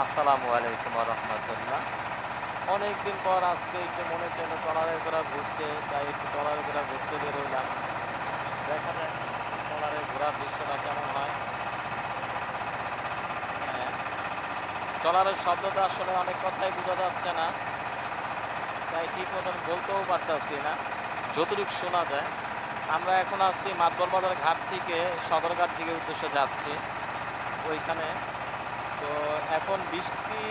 আসসালামু আলাইকুম রহমতুল্লাহ। অনেকদিন পর আজকে একটু মনে চাইলো ট্রলারে করে ঘুরতে, তাই একটু ট্রলারে করে ঘুরতে বেরোইলাম। দেখা যাক ট্রলারে ঘোরার দৃশ্যটা কেমন হয়। হ্যাঁ, ট্রলারের শব্দটা আসলে অনেক কথাই বোঝা যাচ্ছে না, তাই ঠিক মতন বলতেও পারতেছি না। যতটুকু শোনা যায়, আমরা এখন আছি মাতবর বাজার ঘাট থেকে সদরঘাট দিকে উদ্দেশ্যে যাচ্ছি। ওইখানে তো এখন বৃষ্টি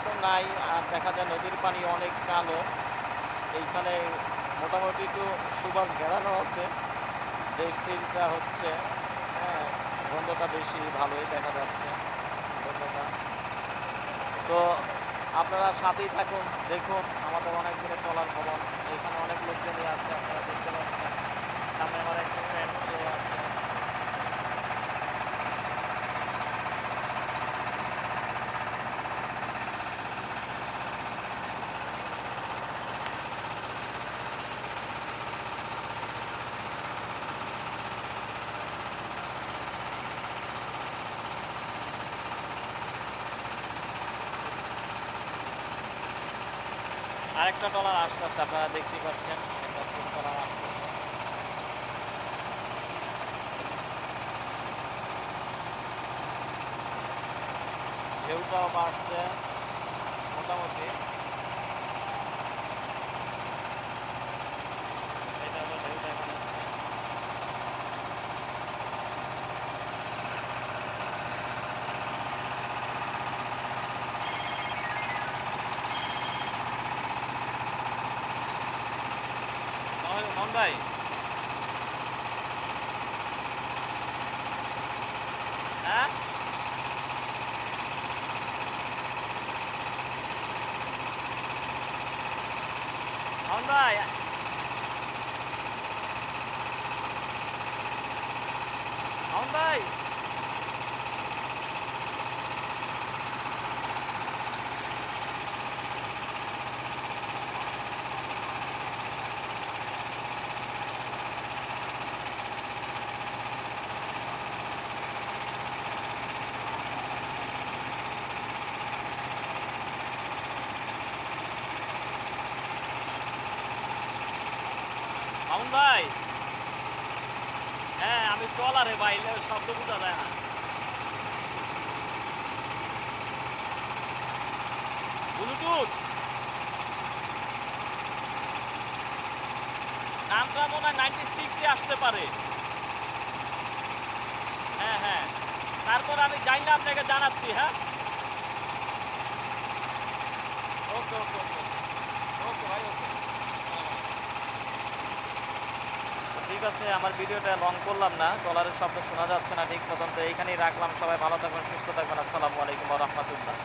তো নাই, আর দেখা যায় নদীর পানি অনেক কালো। এইখানে মোটামুটি একটু সুবাস ঘেরানো আছে, যে ফিল্ডটা হচ্ছে, হ্যাঁ, গন্ধটা বেশি ভালোই দেখা যাচ্ছে গন্ধটা। তো আপনারা সাথেই থাকুন, দেখুন আমাদের অনেক দিনের ট্রলার ভ্রমণ। এখানে অনেক লোকজনই আছে, আপনারা দেখতে পাচ্ছেন। সামনে আমার একটা ফ্রেন্ড সেও আছে। আরেকটা ট্রলার আসতেছে, আপনারা দেখতে পাচ্ছেন একটা ছোট ট্রলার আসতেছে। ঢেউটাও বাড়ছে মোটামুটি। এটা হলো ঢেউ দেখা যাচ্ছে। মন ভাই, হ্যাঁ, মন ভাই, মন ভাই, মামুন ভাই। হ্যাঁ, আমি ট্রলারে ভাই, শব্দ বোঝা যায় না। ব্লুটুথ নামটা মনে হয় 96 আসতে পারে। হ্যাঁ হ্যাঁ, তারপর আমি যাই না, আপনাকে জানাচ্ছি। হ্যাঁ, ওকে ওকে ওকে ওকে ভাই, ওকে। ঠিক আছে, আমার ভিডিওটা লং করলাম না, ট্রলারের শব্দ শোনা যাচ্ছে না ঠিক মতন, তো এইখানেই রাখলাম। সবাই ভালো থাকবেন, সুস্থ থাকবেন। আসসালামু আলাইকুম রহমতুল্লাহ।